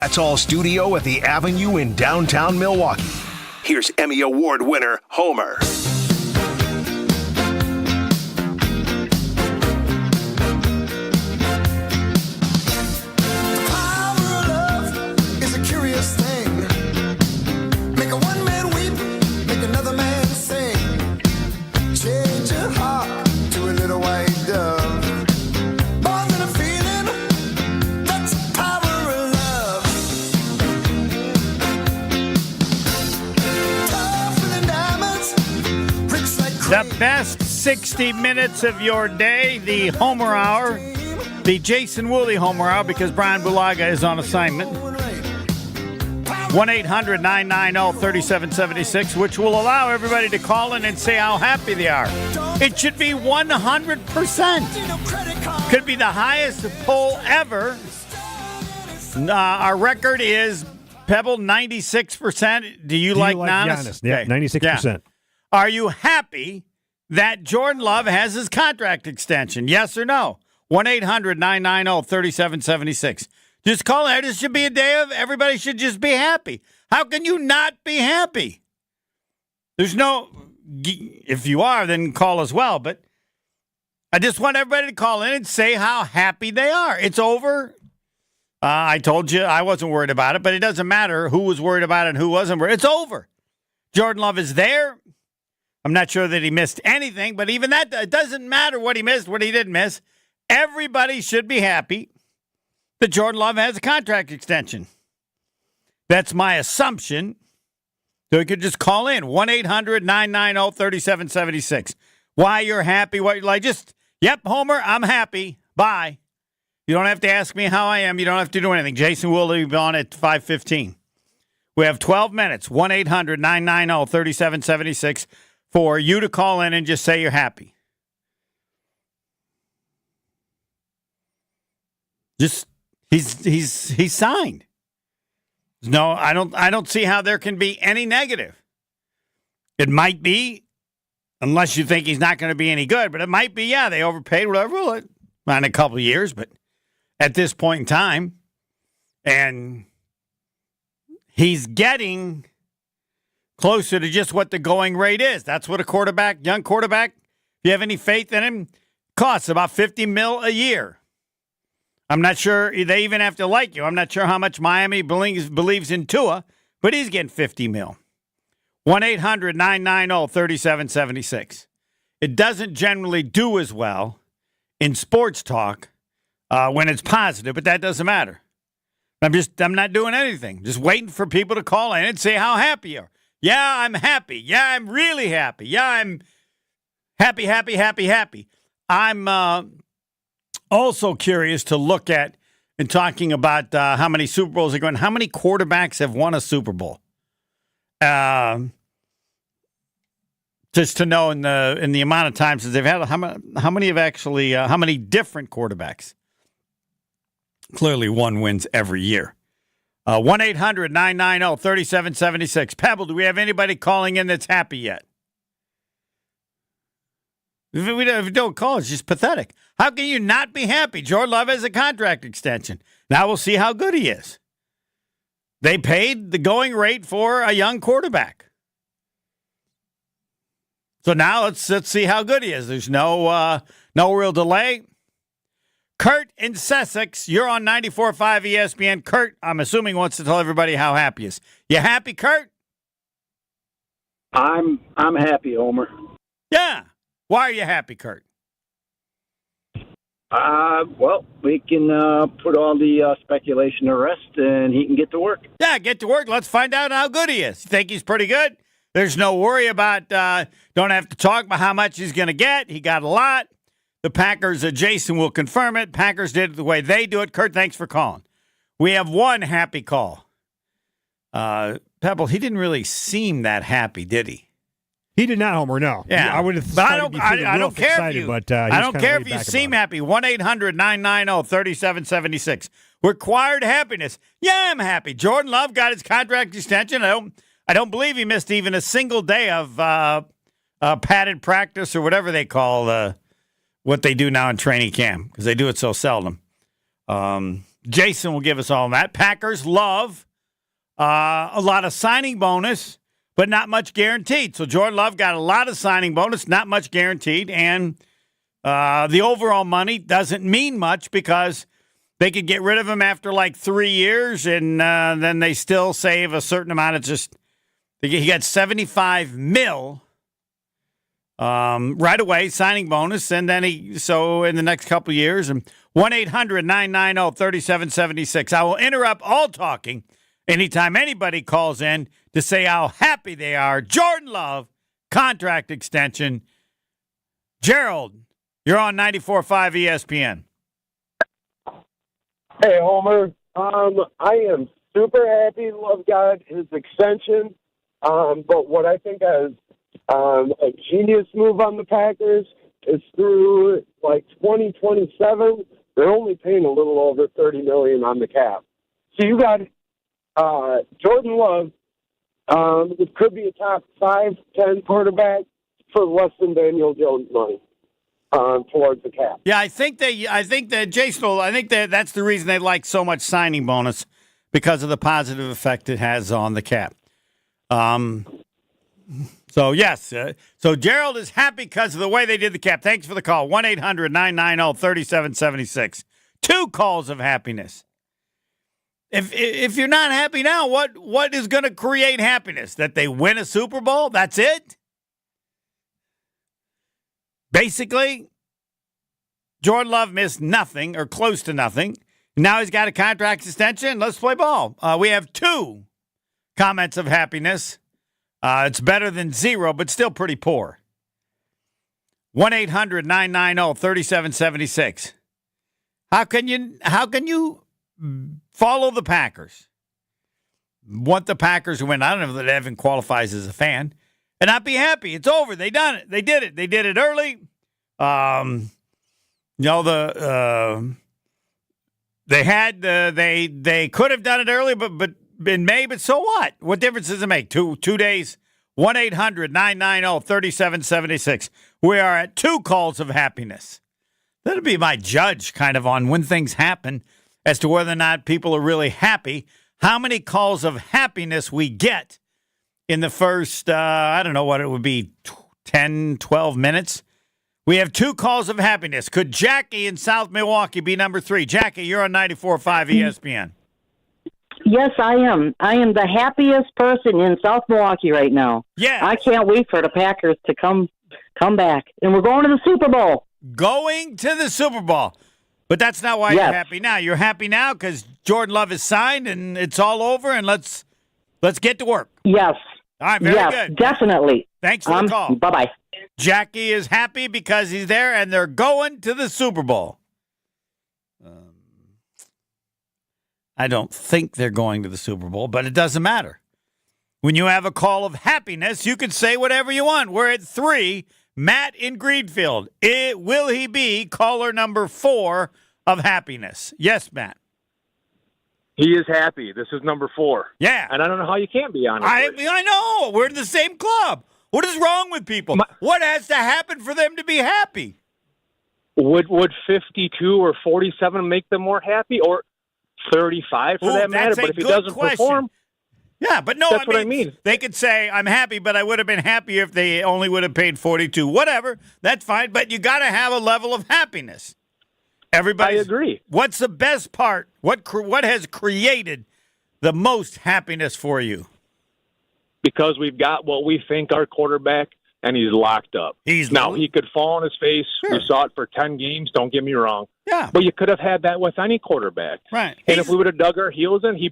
That's All Studio at the Avenue in downtown Milwaukee. Here's Emmy Award winner Homer. The best 60 minutes of your day, the Homer Hour, the Jason Wilde Homer Hour, because Brian Bulaga is on assignment. 1-800-990-3776, which will allow everybody to call in and say how happy they are. It should be 100%. Could be the highest poll ever. Our record is, Pebble, 96%. Do you like Giannis? Yeah, 96%. Yeah. Are you happy that Jordan Love has his contract extension? Yes or no? 1-800-990-3776. Just call it. This should be a day of everybody should just be happy. How can you not be happy? There's no, if you are, then call as well. But I just want everybody to call in and say how happy they are. It's over. I told you I wasn't worried about it, but it doesn't matter who was worried about it and who wasn't worried. It's over. Jordan Love is there. I'm not sure that he missed anything, but even that, it doesn't matter what he missed, what he didn't miss. Everybody should be happy that Jordan Love has a contract extension. That's my assumption. So you could just call in, 1-800-990-3776. Why you're happy, what you like. Just, yep, Homer, I'm happy. Bye. You don't have to ask me how I am. You don't have to do anything. Jason will be on at 5:15. We have 12 minutes, 1-800-990-3776. For you to call in and just say you're happy. Just he's signed. No, I don't see how there can be any negative. It might be, unless you think he's not going to be any good, but it might be, yeah, they overpaid, whatever. Well, in a couple of years, but at this point in time, and he's getting closer to just what the going rate is. That's what a young quarterback, if you have any faith in him, costs about $50 million a year. I'm not sure they even have to like you. I'm not sure how much Miami believes in Tua, but he's getting $50 million. 1-800-990-3776. It doesn't generally do as well in sports talk when it's positive, but that doesn't matter. I'm not doing anything. Just waiting for people to call in and say how happy you are. Yeah, I'm happy. Yeah, I'm really happy. Yeah, I'm happy. I'm also curious to look at and talking about how many Super Bowls are going. How many quarterbacks have won a Super Bowl? Just to know in the amount of times that they've had, how many have actually, how many different quarterbacks? Clearly, one wins every year. 1-800-990-3776. Pebble, do we have anybody calling in that's happy yet? If we don't call, it's just pathetic. How can you not be happy? Jordan Love has a contract extension. Now we'll see how good he is. They paid the going rate for a young quarterback. So now let's see how good he is. There's no real delay. Kurt in Sussex, you're on 94.5 ESPN. Kurt, I'm assuming, wants to tell everybody how happy he is. You happy, Kurt? I'm happy, Homer. Yeah. Why are you happy, Kurt? Well, we can put all the speculation to rest, and he can get to work. Yeah, get to work. Let's find out how good he is. You think he's pretty good? There's no worry about, don't have to talk about how much he's going to get. He got a lot. The Packers, Jason will confirm it. Packers did it the way they do it. Kurt, thanks for calling. We have one happy call. Pebble, he didn't really seem that happy, did he? He did not, Homer, no. Yeah. I would have but I don't care excited, if you, but I don't care if you seem happy. 1-800-990-3776. Required happiness. Yeah, I'm happy. Jordan Love got his contract extension. I don't believe he missed even a single day of padded practice or whatever they call what they do now in training camp, because they do it so seldom. Jason will give us all that. Packers love a lot of signing bonus, but not much guaranteed. So Jordan Love got a lot of signing bonus, not much guaranteed, and the overall money doesn't mean much because they could get rid of him after like 3 years, and then they still save a certain amount. It's just he got $75 million right away, signing bonus, and then in the next couple of years, and 1-800-990-3776. I will interrupt all talking anytime anybody calls in to say how happy they are. Jordan Love, contract extension. Gerald, you're on 94.5 ESPN. Hey, Homer. I am super happy Love got his extension. But what I think is a genius move on the Packers is through like 2027, they're only paying a little over $30 million on the cap. So you got Jordan Love, it could be a top 5-10 quarterback for less than Daniel Jones money towards the cap. Yeah, I think that's the reason they like so much signing bonus, because of the positive effect it has on the cap. So yes, so Gerald is happy because of the way they did the cap. Thanks for the call. 1-800-990-3776. 2 calls of happiness. If you're not happy now, what is going to create happiness? That they win a Super Bowl? That's it? Basically, Jordan Love missed nothing or close to nothing. Now he's got a contract extension. Let's play ball. We have 2 comments of happiness. It's better than 0, but still pretty poor. 1-800-990-3776. How can you follow the Packers, want the Packers to win? I don't know if Evan qualifies as a fan, and not be happy. It's over. They done it. They did it. They did it early. They could have done it early, but in May. But so what? What difference does it make? 2 days. 1-800-990-3776. We are at 2 calls of happiness. That'll be my judge kind of on when things happen as to whether or not people are really happy. How many calls of happiness we get in the first, I don't know what it would be, 10, 12 minutes. We have 2 calls of happiness. Could Jackie in South Milwaukee be number 3? Jackie, you're on 94.5 ESPN. Yes, I am. I am the happiest person in South Milwaukee right now. Yeah. I can't wait for the Packers to come back. And we're going to the Super Bowl. Going to the Super Bowl. But that's not why you're happy now. You're happy now because Jordan Love is signed and it's all over, and let's get to work. Yes. All right, very good. Definitely. Thanks for the call. Bye-bye. Jackie is happy because he's there, and they're going to the Super Bowl. I don't think they're going to the Super Bowl, but it doesn't matter. When you have a call of happiness, you can say whatever you want. We're at 3. Matt in Greenfield. Will he be caller number 4 of happiness? Yes, Matt. He is happy. This is number 4. Yeah. And I don't know how you can't be, honestly. I know. We're in the same club. What is wrong with people? What has to happen for them to be happy? Would 52 or 47 make them more happy, or 35 for that matter? But if he doesn't perform, yeah, but no, that's what I mean. They could say, I'm happy, but I would have been happier if they only would have paid 42. Whatever, that's fine, but you got to have a level of happiness. Everybody, I agree. What's the best part? What has created the most happiness for you? Because we've got what we think our quarterback, and he's locked up. He could fall on his face. Sure. We saw it for 10 games, don't get me wrong. Yeah. But you could have had that with any quarterback. Right. And if we would have dug our heels in, he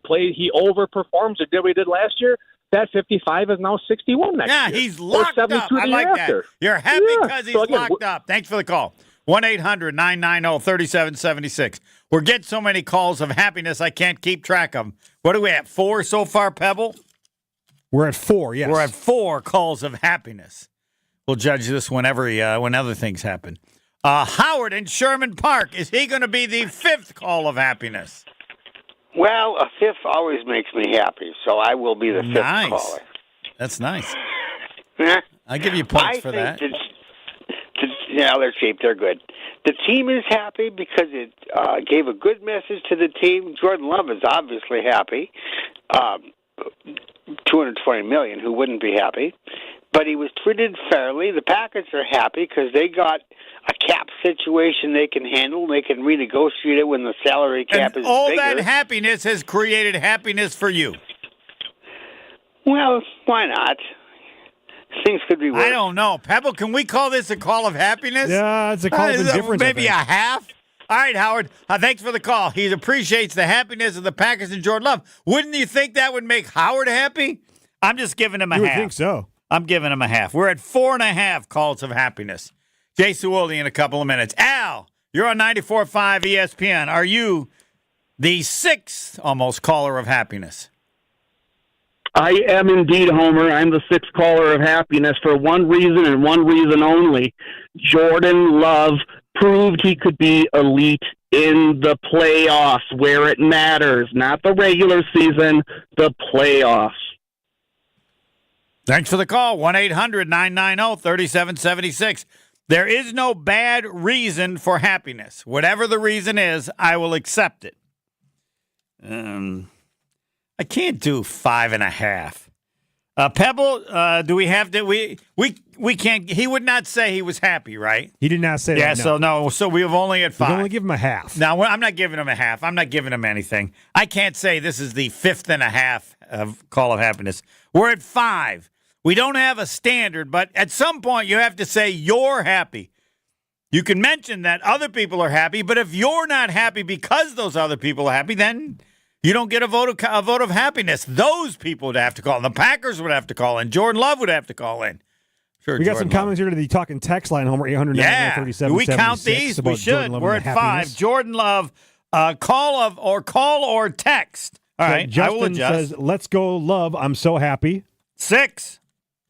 overperforms or did what he did last year, that 55 is now 61 next year. Yeah, he's locked up. I like that. You're happy because he's locked up. Thanks for the call. 1-800-990-3776. We're getting so many calls of happiness, I can't keep track of them. What are we at, 4 so far, Pebble? We're at 4, yes. We're at 4 calls of happiness. We'll judge this when other things happen. Howard in Sherman Park, is he going to be the 5th call of happiness? Well, a 5th always makes me happy, so I will be the 5th caller. That's nice. I give you points for that. Yeah, they're cheap. They're good. The team is happy because it gave a good message to the team. Jordan Love is obviously happy. $220 million, who wouldn't be happy? But he was treated fairly. The Packers are happy because they got a cap situation they can handle. They can renegotiate it when the salary cap is all bigger. All that happiness has created happiness for you. Well, why not? Things could be worse. I don't know. Pebble, can we call this a call of happiness? Yeah, it's a call of indifference. Maybe a half? All right, Howard. Thanks for the call. He appreciates the happiness of the Packers and Jordan Love. Wouldn't you think that would make Howard happy? I'm just giving him a half. You would think so. I'm giving him a half. We're at 4.5 calls of happiness. Jason Wilde in a couple of minutes. Al, you're on 94.5 ESPN. Are you the sixth almost caller of happiness? I am indeed, Homer. I'm the sixth caller of happiness for one reason and one reason only. Jordan Love proved he could be elite in the playoffs where it matters, not the regular season, the playoffs. Thanks for the call. 1-800-990-3776. There is no bad reason for happiness. Whatever the reason is, I will accept it. I can't do 5.5. Pebble, do we have to? We can't. He would not say he was happy, right? He did not say that. Yeah. So we have only at 5. We only give him a half. No, I'm not giving him a half. I'm not giving him anything. I can't say this is the 5.5 of call of happiness. We're at 5. We don't have a standard, but at some point you have to say you're happy. You can mention that other people are happy, but if you're not happy because those other people are happy, then you don't get a vote of happiness. Those people would have to call in. The Packers would have to call in. Jordan Love would have to call in. Sure, we got Jordan some comments here to the talking text line, Homer, 800-990-3776. Do we count these? We should. We're at 5. Jordan Love, call or text. All right, Justin I will adjust. Says, let's go, Love. I'm so happy. 6.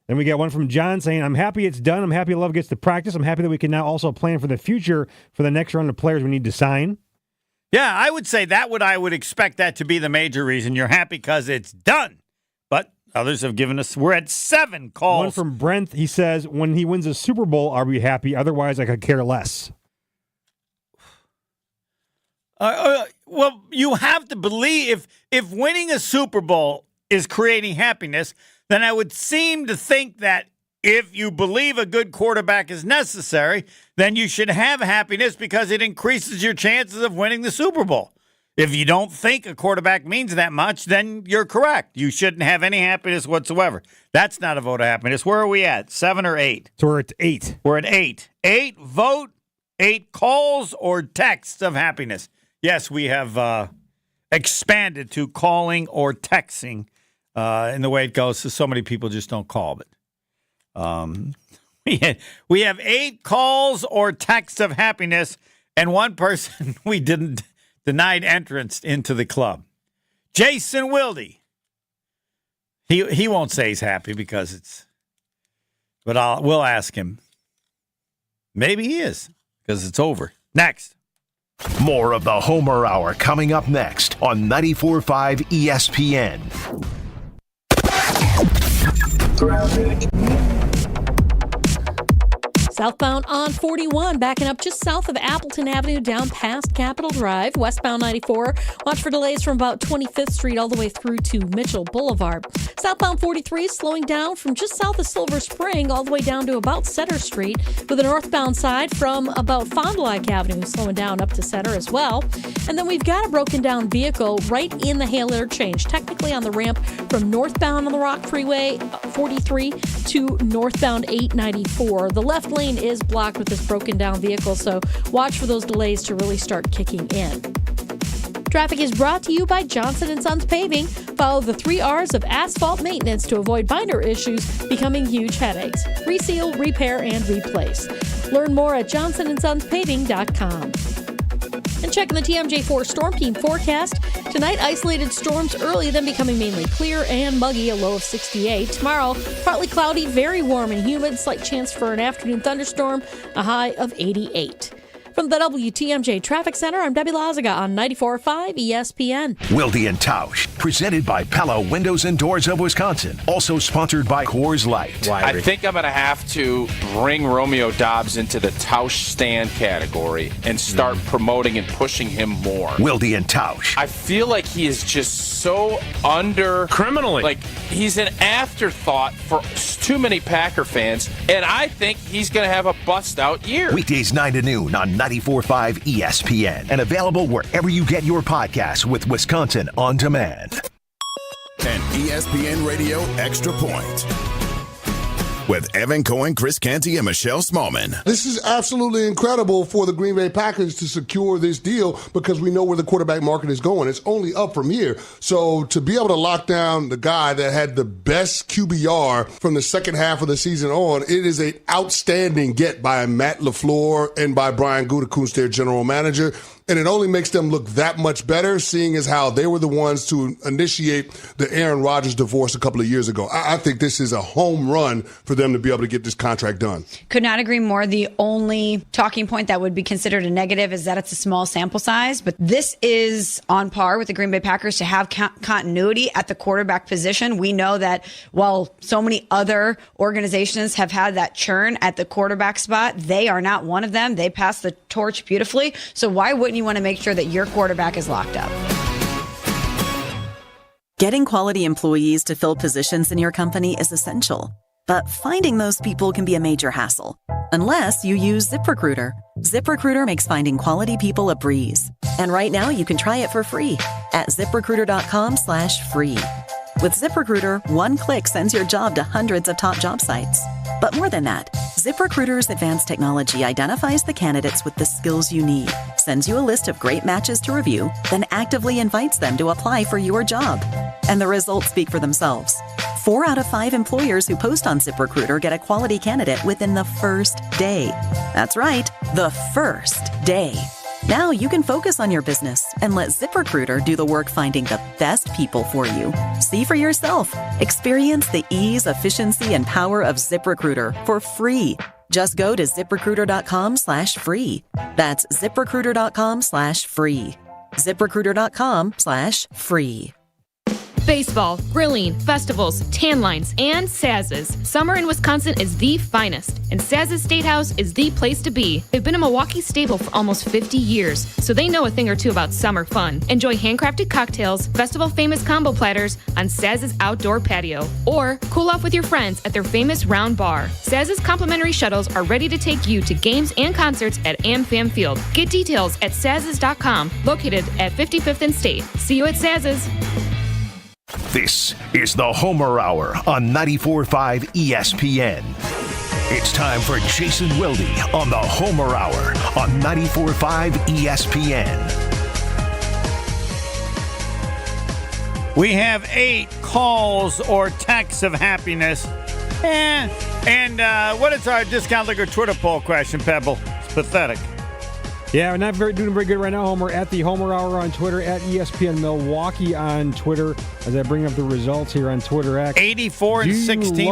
Then we get one from John saying, I'm happy it's done. I'm happy Love gets to practice. I'm happy that we can now also plan for the future for the next round of players we need to sign. Yeah, I would say I would expect that to be the major reason. You're happy because it's done. But others have given us, we're at 7 calls. One from Brent, he says, when he wins a Super Bowl, are we happy? Otherwise, I could care less. Well, you have to believe if winning a Super Bowl is creating happiness, then I would seem to think that if you believe a good quarterback is necessary, then you should have happiness because it increases your chances of winning the Super Bowl. If you don't think a quarterback means that much, then you're correct. You shouldn't have any happiness whatsoever. That's not a vote of happiness. Where are we at? 7 or 8? So we're at 8. We're at 8. 8 vote, 8 calls or texts of happiness. Yes, we have expanded to calling or texting in the way it goes. So many people just don't call, but we have 8 calls or texts of happiness, and one person we didn't denied entrance into the club. Jason Wilde. He won't say he's happy because it's, but we'll ask him. Maybe he is because it's over. Next. More of the Homer Hour coming up next on 94.5 ESPN. Southbound on 41, backing up just south of Appleton Avenue down past Capitol Drive. Westbound 94, watch for delays from about 25th Street all the way through to Mitchell Boulevard. Southbound 43 slowing down from just south of Silver Spring all the way down to about Center Street, with a northbound side from about Fond du Lac Avenue slowing down up to Center as well. And then we've got a broken down vehicle right in the Hale interchange, technically on the ramp from northbound on the Rock Freeway 43 to northbound 894. The left lane is blocked with this broken down vehicle, so watch for those delays to really start kicking in. Traffic is brought to you by Johnson & Sons Paving. Follow the 3 R's of asphalt maintenance to avoid binder issues becoming huge headaches. Reseal, repair, and replace. Learn more at johnsonsonspaving.com. And checking the TMJ4 Storm Team forecast. Tonight, isolated storms early, then becoming mainly clear and muggy, a low of 68. Tomorrow, partly cloudy, very warm and humid, slight chance for an afternoon thunderstorm, a high of 88. From the WTMJ Traffic Center, I'm Debbie Lazaga on 94.5 ESPN. Wilde and Tausch, presented by Pella Windows and Doors of Wisconsin. Also sponsored by Coors Light. I think I'm going to have to bring Romeo Dobbs into the Tausch stand category and start promoting and pushing him more. Wilde and Tausch. I feel like he is just so criminally. Like, he's an afterthought for too many Packer fans, and I think he's going to have a bust-out year. Weekdays 9 to noon on 94.5 ESPN. And available wherever you get your podcasts with Wisconsin On Demand. An ESPN Radio Extra Point with Evan Cohen, Chris Canty, and Michelle Smallman. This is absolutely incredible for the Green Bay Packers to secure this deal because we know where the quarterback market is going. It's only up from here. So to be able to lock down the guy that had the best QBR from the second half of the season on, it is an outstanding get by Matt LaFleur and by Brian Gutekunst, their general manager. And it only makes them look that much better, seeing as how they were the ones to initiate the Aaron Rodgers divorce a couple of years ago. I think this is a home run for them to be able to get this contract done. Could not agree more. The only talking point that would be considered a negative is that it's a small sample size. But this is on par with the Green Bay Packers to have continuity at the quarterback position. We know that while so many other organizations have had that churn at the quarterback spot, they are not one of them. They pass the torch beautifully. So why wouldn't you want to make sure that your quarterback is locked up? Getting quality employees to fill positions in your company is essential, but finding those people can be a major hassle, unless you use ZipRecruiter. ZipRecruiter makes finding quality people a breeze. And right now you can try it for free at ZipRecruiter.com/free. With ZipRecruiter, one click sends your job to hundreds of top job sites. But more than that, ZipRecruiter's advanced technology identifies the candidates with the skills you need, sends you a list of great matches to review, then actively invites them to apply for your job. And the results speak for themselves. 4 out of 5 employers who post on ZipRecruiter get a quality candidate within the first day. That's right, the first day. Now you can focus on your business and let ZipRecruiter do the work finding the best people for you. See for yourself. Experience the ease, efficiency, and power of ZipRecruiter for free. Just go to ZipRecruiter.com/free. That's ZipRecruiter.com/free. ZipRecruiter.com/free. Baseball, grilling, festivals, tan lines, and Saz's. Summer in Wisconsin is the finest, and Saz's Statehouse is the place to be. They've been a Milwaukee staple for almost 50 years, so they know a thing or two about summer fun. Enjoy handcrafted cocktails, festival-famous combo platters on Saz's outdoor patio, or cool off with your friends at their famous round bar. Saz's complimentary shuttles are ready to take you to games and concerts at AmFam Field. Get details at Saz's.com, located at 55th and State. See you at Saz's. This is the Homer Hour on 94.5 ESPN. It's time for Jason Wilde on the Homer Hour on 94.5 ESPN. We have 8 calls or texts of happiness. And what is our discount liquor Twitter poll question, Pebble? It's pathetic. Yeah, we're not doing very good right now, Homer. At the Homer Hour on Twitter, at ESPN Milwaukee on Twitter, as I bring up the results here on Twitter X. 84 and 16.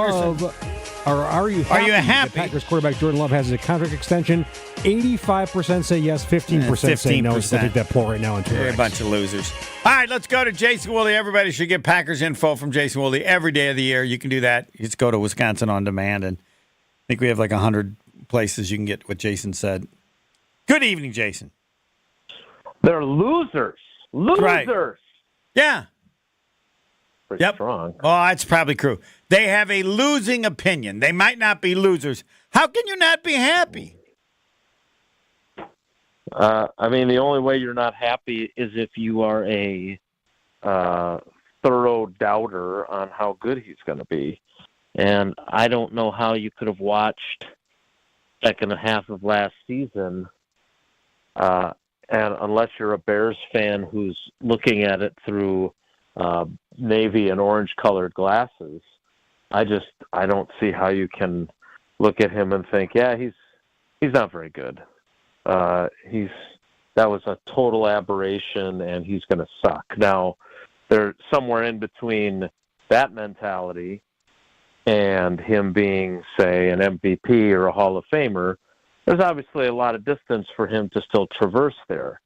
Are you happy? The Packers quarterback Jordan Love has a contract extension. 85% say yes, 15% say no. So we'll take that poll right now on Twitter. You're a bunch of losers. All right, let's go to Jason Wilde. Everybody should get Packers info from Jason Wilde every day of the year. You can do that. You just go to Wisconsin On Demand, and I think we have like 100 places you can get what Jason said. Good evening, Jason. They're losers. Losers. Right. Yeah. Pretty strong. Oh, that's probably true. They have a losing opinion. They might not be losers. How can you not be happy? I mean, the only way you're not happy is if you are a thorough doubter on how good he's going to be. And I don't know how you could have watched second half of last season, and unless you're a Bears fan who's looking at it through navy and orange colored glasses, I don't see how you can look at him and think, yeah, he's not very good. That was a total aberration, and he's going to suck. Now, they're somewhere in between that mentality and him being, say, an MVP or a Hall of Famer. there's obviously a lot of distance for him to still traverse there.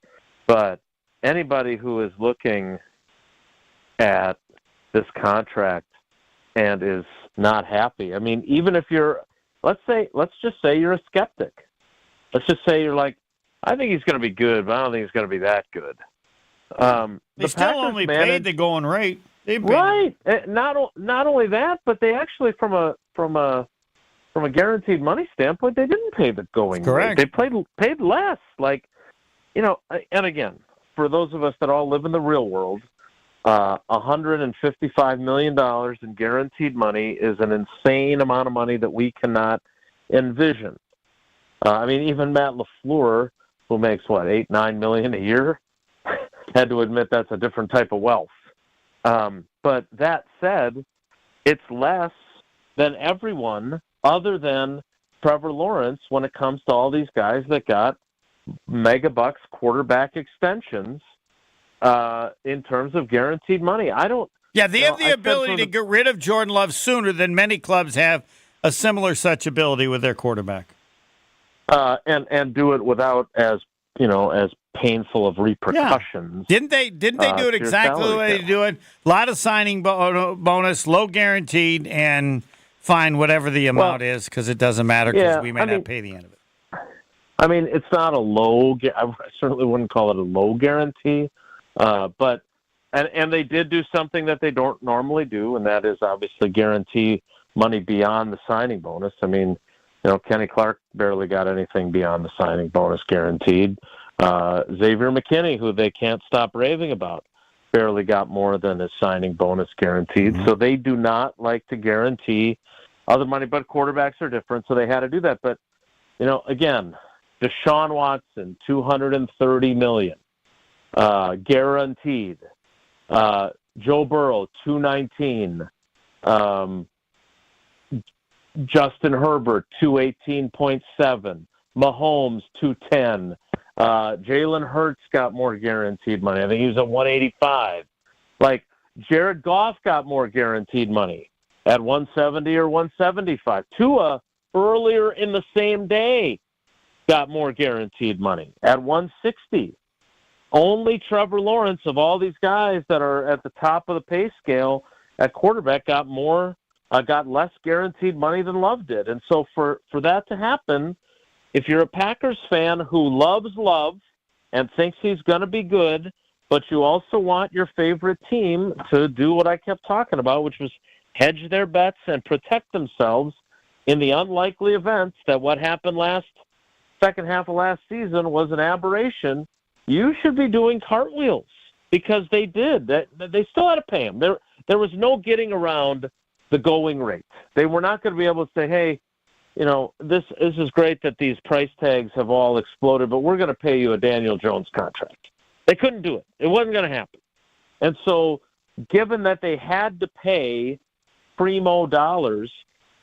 But anybody who is looking at this contract and is not happy, I mean, even if you're, let's just say you're a skeptic. Let's just say you're like, I think he's going to be good, but I don't think he's going to be that good. They still only paid the going rate. Right. Not only that, but they actually, from a guaranteed money standpoint, they didn't pay the going rate. They paid less. Like, and again, for those of us that all live in the real world, $155 million in guaranteed money is an insane amount of money that we cannot envision. I mean, even Matt LaFleur, who makes $8-9 million a year, had to admit that's a different type of wealth. But that said, it's less than everyone other than Trevor Lawrence when it comes to all these guys that got mega bucks quarterback extensions in terms of guaranteed money. Yeah, they have the ability to get rid of Jordan Love sooner than many clubs have a similar such ability with their quarterback. And do it without as painful of repercussions. Yeah. Didn't they do it exactly the way they do it? A lot of signing bonus, low guaranteed, and fine whatever the amount is because it doesn't matter because we may not pay the end of it. I mean, it's not a low. I certainly wouldn't call it a low guarantee, but they did do something that they don't normally do, and that is obviously guarantee money beyond the signing bonus. I mean, Kenny Clark barely got anything beyond the signing bonus guaranteed. Xavier McKinney, who they can't stop raving about, barely got more than his signing bonus guaranteed. Mm-hmm. So they do not like to guarantee other money, but quarterbacks are different, so they had to do that. But, again, Deshaun Watson, $230 million, guaranteed. Joe Burrow, $219. Justin Herbert, $218.7. Mahomes, $210. Jalen Hurts got more guaranteed money. I think he was at $185. Like, Jared Goff got more guaranteed money at $170 or $175. Tua, earlier in the same day, got more guaranteed money at $160. Only Trevor Lawrence, of all these guys that are at the top of the pay scale at quarterback, got less guaranteed money than Love did. And so for that to happen, if you're a Packers fan who loves Love and thinks he's going to be good, but you also want your favorite team to do what I kept talking about, which was hedge their bets and protect themselves in the unlikely events that what happened second half of last season was an aberration, you should be doing cartwheels because they did. They still had to pay him. There was no getting around the going rate. They were not going to be able to say, hey, this is great that these price tags have all exploded, but we're going to pay you a Daniel Jones contract. They couldn't do it. It wasn't going to happen. And so given that they had to pay primo dollars,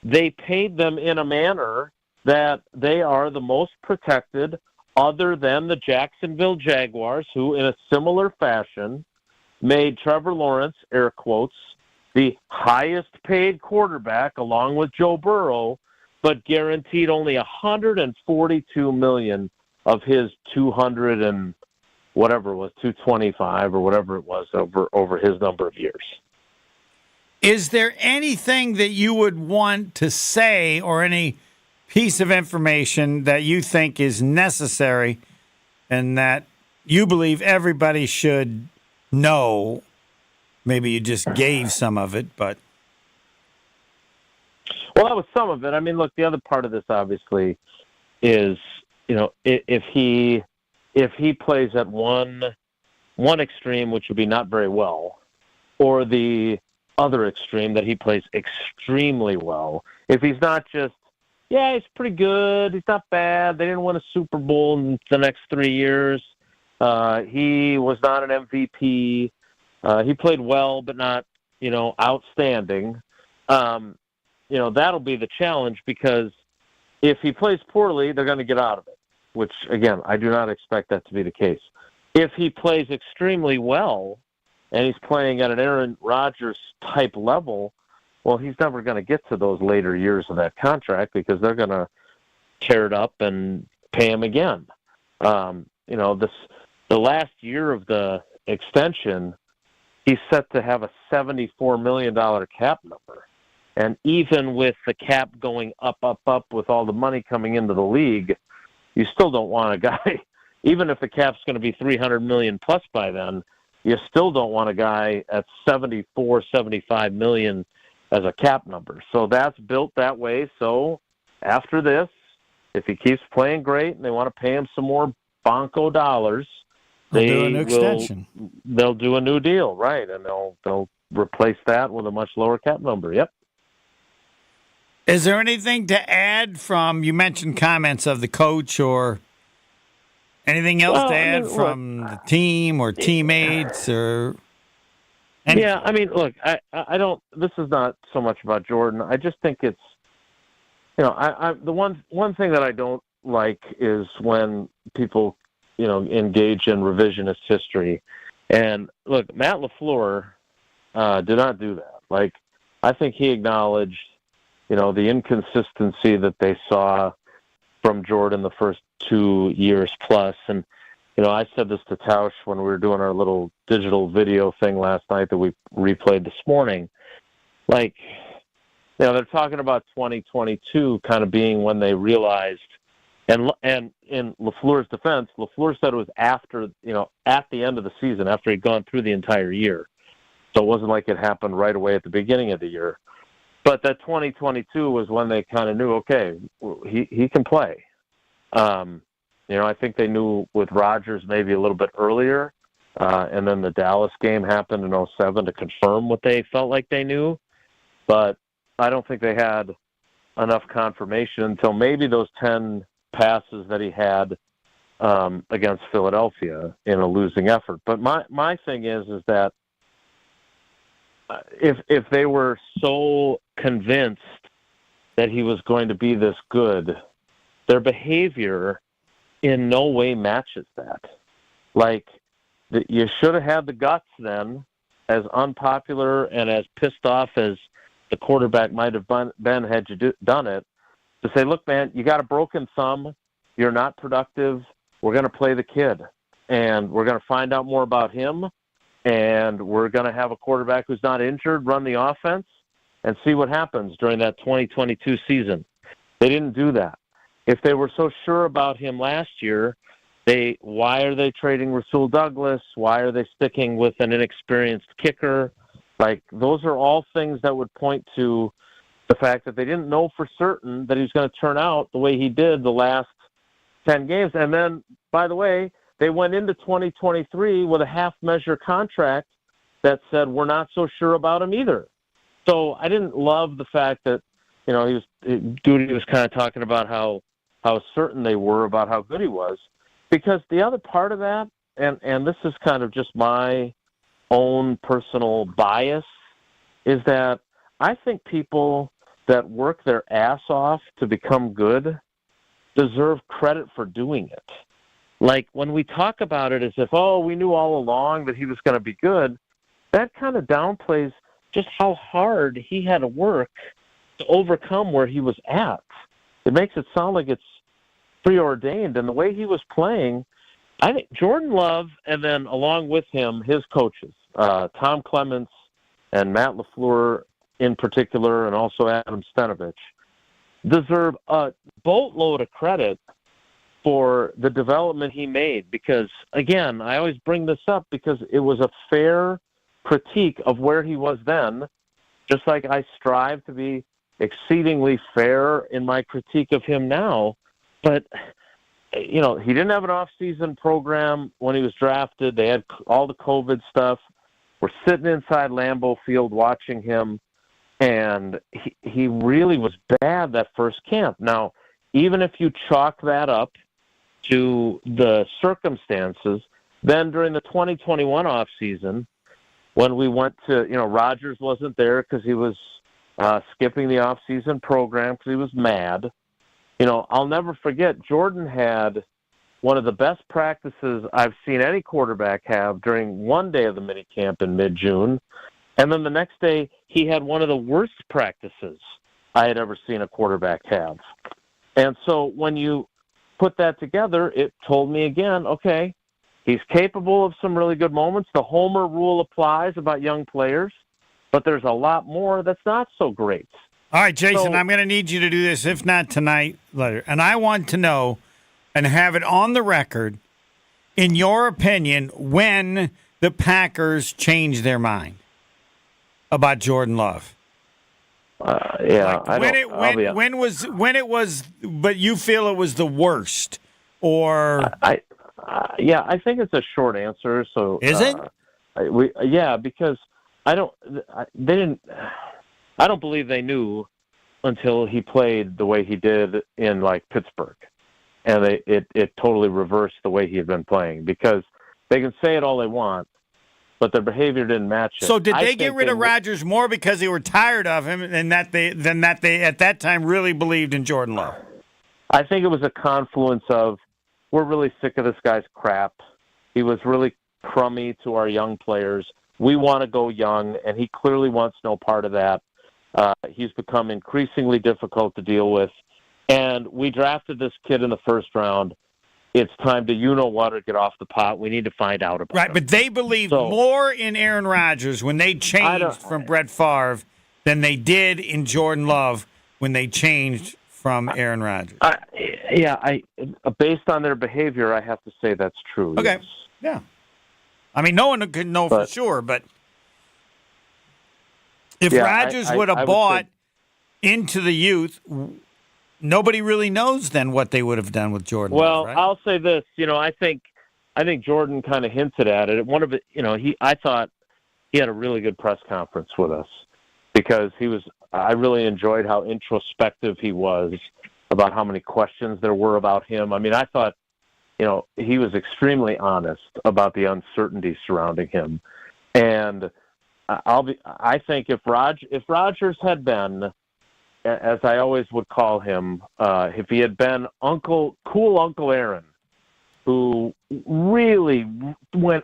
they paid them in a manner that they are the most protected other than the Jacksonville Jaguars, who in a similar fashion made Trevor Lawrence, air quotes, the highest paid quarterback along with Joe Burrow, but guaranteed only $142 million of his 200 and whatever it was, 225 or whatever it was over his number of years. Is there anything that you would want to say or any piece of information that you think is necessary and that you believe everybody should know? Maybe you just gave some of it, but... Well, that was some of it. I mean, look, the other part of this obviously is, if he plays at one extreme, which would be not very well, or the other extreme that he plays extremely well. If he's not just, he's pretty good, he's not bad, they didn't win a Super Bowl in the next 3 years, he was not an MVP, he played well but not, outstanding. That'll be the challenge because if he plays poorly, they're going to get out of it, which, again, I do not expect that to be the case. If he plays extremely well and he's playing at an Aaron Rodgers-type level, well, he's never going to get to those later years of that contract because they're going to tear it up and pay him again. The last year of the extension, he's set to have a $74 million cap number. And even with the cap going up with all the money coming into the league, you still don't want a guy, even if the cap's going to be $300 million plus by then, you still don't want a guy at $74, $75 million as a cap number. So that's built that way. So after this, if he keeps playing great and they want to pay him some more Bonko dollars, they'll do a new extension. They'll do a new deal, right? And they'll replace that with a much lower cap number. Yep. Is there anything to add from, you mentioned comments of the coach or anything else to add from the team or teammates or anything? Yeah, I mean, look, I don't, this is not so much about Jordan. I just think it's, the one thing that I don't like is when people, engage in revisionist history. And look, Matt LaFleur did not do that. Like, I think he acknowledged, the inconsistency that they saw from Jordan the first 2 years plus. And, I said this to Tausch when we were doing our little digital video thing last night that we replayed this morning. Like, they're talking about 2022 kind of being when they realized, and in LaFleur's defense, LaFleur said it was after, at the end of the season, after he'd gone through the entire year. So it wasn't like it happened right away at the beginning of the year. But that 2022 was when they kind of knew, okay, he can play. I think they knew with Rodgers maybe a little bit earlier, and then the Dallas game happened in 2007 to confirm what they felt like they knew. But I don't think they had enough confirmation until maybe those 10 passes that he had against Philadelphia in a losing effort. But my thing is that if they were so convinced that he was going to be this good, their behavior in no way matches that. Like, you should have had the guts then, as unpopular and as pissed off as the quarterback might have been had you done it, to say, look, man, you got a broken thumb. You're not productive. We're going to play the kid, and we're going to find out more about him, and we're going to have a quarterback who's not injured run the offense and see what happens during that 2022 season. They didn't do that. If they were so sure about him last year, why are they trading Rasul Douglas? Why are they sticking with an inexperienced kicker? Like, those are all things that would point to the fact that they didn't know for certain that he was going to turn out the way he did the last 10 games. And then, by the way, they went into 2023 with a half-measure contract that said we're not so sure about him either. So I didn't love the fact that, Goody was kind of talking about how certain they were about how good he was. Because the other part of that, and this is kind of just my own personal bias, is that I think people that work their ass off to become good deserve credit for doing it. Like, when we talk about it as if, we knew all along that he was going to be good, that kind of downplays just how hard he had to work to overcome where he was at. It makes it sound like it's preordained. And the way he was playing, I think Jordan Love, and then along with him, his coaches, Tom Clements and Matt LaFleur in particular, and also Adam Stenovich, deserve a boatload of credit for the development he made. Because, again, I always bring this up because it was a fair critique of where he was then, just like I strive to be exceedingly fair in my critique of him now. But, he didn't have an off-season program when he was drafted. They had all the COVID stuff. We're sitting inside Lambeau Field watching him, and he really was bad that first camp. Now, even if you chalk that up to the circumstances, then during the 2021 offseason, when we went to, Rodgers wasn't there because he was skipping the off-season program because he was mad. I'll never forget, Jordan had one of the best practices I've seen any quarterback have during one day of the minicamp in mid-June. And then the next day, he had one of the worst practices I had ever seen a quarterback have. And so when you put that together, it told me again, okay, he's capable of some really good moments. The Homer rule applies about young players, but there's a lot more that's not so great. All right, Jason, I'm going to need you to do this, if not tonight, later. And I want to know and have it on the record, in your opinion, when the Packers changed their mind about Jordan Love. Yeah, like when it was, but you feel it was the worst, or I think it's a short answer. So is it? Because I don't believe they knew until he played the way he did in like Pittsburgh, and it totally reversed the way he had been playing. Because they can say it all they want, but their behavior didn't match it. So did they get rid of Rodgers more because they were tired of him than that they at that time really believed in Jordan Love? I think it was a confluence of, we're really sick of this guy's crap. He was really crummy to our young players. We want to go young, and he clearly wants no part of that. He's become increasingly difficult to deal with. And we drafted this kid in the first round. It's time to, or get off the pot. We need to find out about it. Right, but they believed more in Aaron Rodgers when they changed from Brett Favre than they did in Jordan Love when they changed from Aaron Rodgers. Based on their behavior, I have to say that's true. Okay, yes. Yeah. I mean, no one could know for sure, but if Rodgers would have bought into the youth, nobody really knows then what they would have done with Jordan. Well, right? I'll say this. I think Jordan kind of hinted at it. One of it, I thought he had a really good press conference with us because I really enjoyed how introspective he was about how many questions there were about him. I mean, I thought, he was extremely honest about the uncertainty surrounding him. And I think if Rodgers had been, as I always would call him, if he had been cool Uncle Aaron, who really went,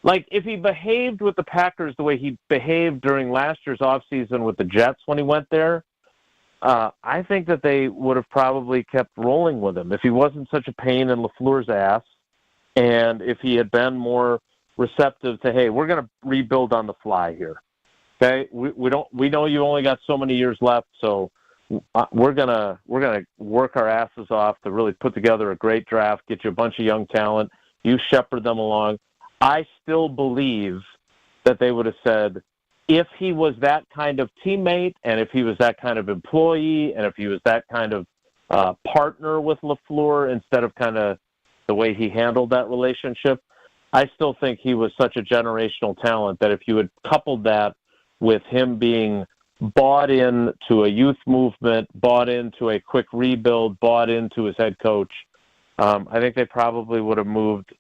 like if he behaved with the Packers the way he behaved during last year's offseason with the Jets when he went there, I think that they would have probably kept rolling with him if he wasn't such a pain in LaFleur's ass, and if he had been more receptive to, hey, we're going to rebuild on the fly here. Okay, we know you only got so many years left, so we're gonna work our asses off to really put together a great draft, get you a bunch of young talent, you shepherd them along. I still believe that they would have said, if he was that kind of teammate, and if he was that kind of employee, and if he was that kind of partner with LaFleur instead of kind of the way he handled that relationship, I still think he was such a generational talent that if you had coupled that with him being bought in to a youth movement, bought into a quick rebuild, bought into his head coach, I think they probably would have moved.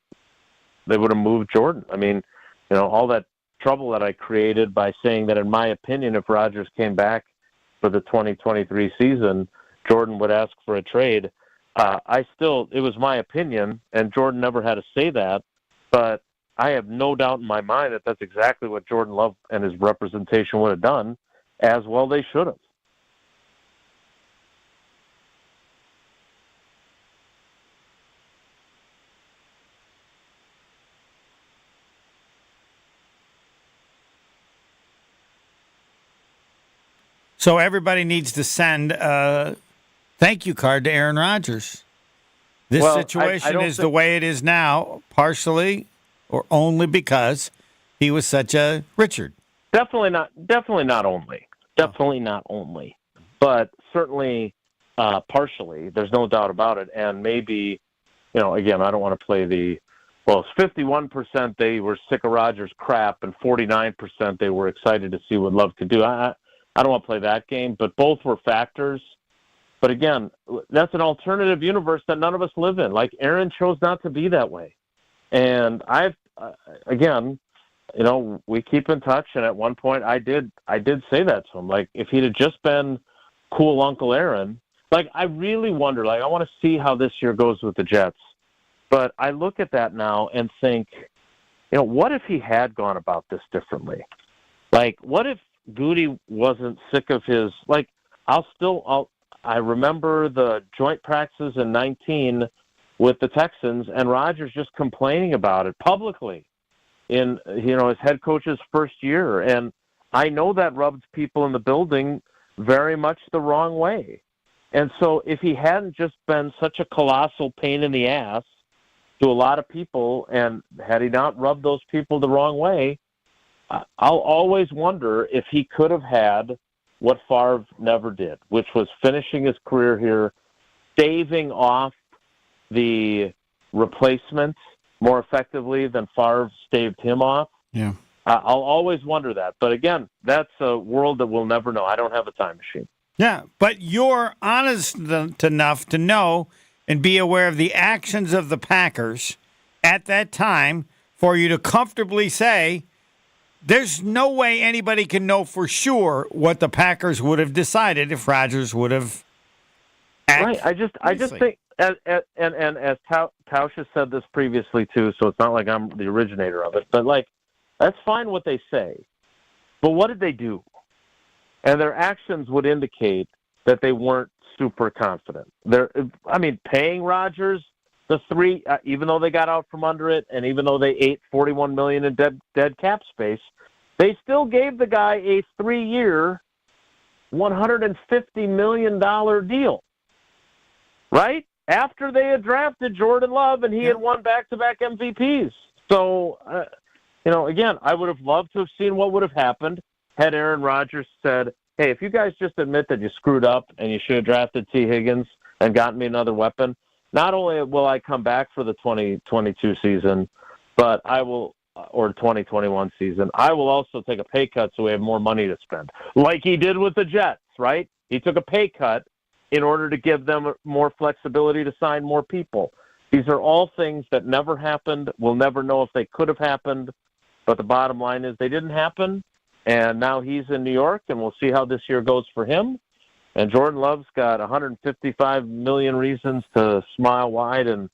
They would have moved Jordan. I mean, all that trouble that I created by saying that, in my opinion, if Rodgers came back for the 2023 season, Jordan would ask for a trade. It was my opinion, and Jordan never had to say that, but I have no doubt in my mind that that's exactly what Jordan Love and his representation would have done, as well they should have. So everybody needs to send a thank you card to Aaron Rodgers. This situation is the way it is now, partially or only because he was such a Richard. Definitely not only, but certainly partially. There's no doubt about it. And maybe, again, I don't want to play it's 51% they were sick of Rodgers' crap, and 49% they were excited to see what Love could do. I don't want to play that game, but both were factors. But again, that's an alternative universe that none of us live in. Like, Aaron chose not to be that way. And we keep in touch, and at one point I did say that to him. Like, if he'd have just been cool Uncle Aaron, like, I really wonder, like, I want to see how this year goes with the Jets. But I look at that now and think, what if he had gone about this differently? Like, what if Goody wasn't sick of his, like, I I remember the joint practices in 19 with the Texans, and Rodgers just complaining about it publicly in his head coach's first year. And I know that rubs people in the building very much the wrong way. And so if he hadn't just been such a colossal pain in the ass to a lot of people, and had he not rubbed those people the wrong way, I'll always wonder if he could have had what Favre never did, which was finishing his career here, staving off the replacement more effectively than Favre staved him off. Yeah. I'll always wonder that. But again, that's a world that we'll never know. I don't have a time machine. Yeah, but you're honest enough to know and be aware of the actions of the Packers at that time for you to comfortably say there's no way anybody can know for sure what the Packers would have decided if Rodgers would have acted. Right. I just think, and as Tausch has said this previously too, so it's not like I'm the originator of it, but that's fine what they say. But what did they do? And their actions would indicate that they weren't super confident. Paying Rodgers the $3, even though they got out from under it, and even though they ate $41 million in dead cap space, they still gave the guy a 3-year, $150 million deal. Right? After they had drafted Jordan Love and he had won back-to-back MVPs. So, again, I would have loved to have seen what would have happened had Aaron Rodgers said, hey, if you guys just admit that you screwed up and you should have drafted T. Higgins and gotten me another weapon, not only will I come back for the 2022 season, but I will, or 2021 season, I will also take a pay cut so we have more money to spend. Like he did with the Jets, right? He took a pay cut in order to give them more flexibility to sign more people. These are all things that never happened. We'll never know if they could have happened, but the bottom line is they didn't happen, and now he's in New York, and we'll see how this year goes for him. And Jordan Love's got 155 million reasons to smile wide and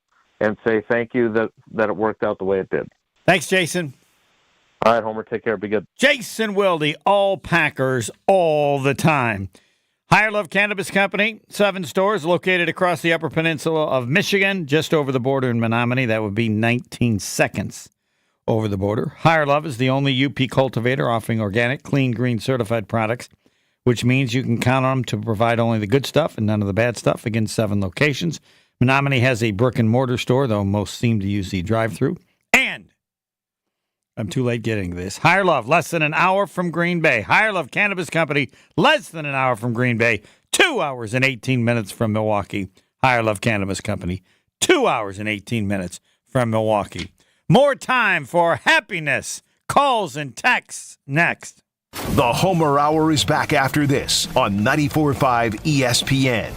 say thank you that it worked out the way it did. Thanks, Jason. All right, Homer, take care. Be good. Jason Wilde, all Packers, all the time. Higher Love Cannabis Company, 7 stores located across the Upper Peninsula of Michigan, just over the border in Menominee. That would be 19 seconds over the border. Higher Love is the only UP cultivator offering organic, clean, green certified products, which means you can count on them to provide only the good stuff and none of the bad stuff. Again, 7 locations. Menominee has a brick-and-mortar store, though most seem to use the drive-thru. And I'm too late getting this. Higher Love, less than an hour from Green Bay. Higher Love Cannabis Company, less than an hour from Green Bay. 2 hours and 18 minutes from Milwaukee. Higher Love Cannabis Company, 2 hours and 18 minutes from Milwaukee. More time for happiness, calls, and texts next. The Homer Hour is back after this on 94.5 ESPN.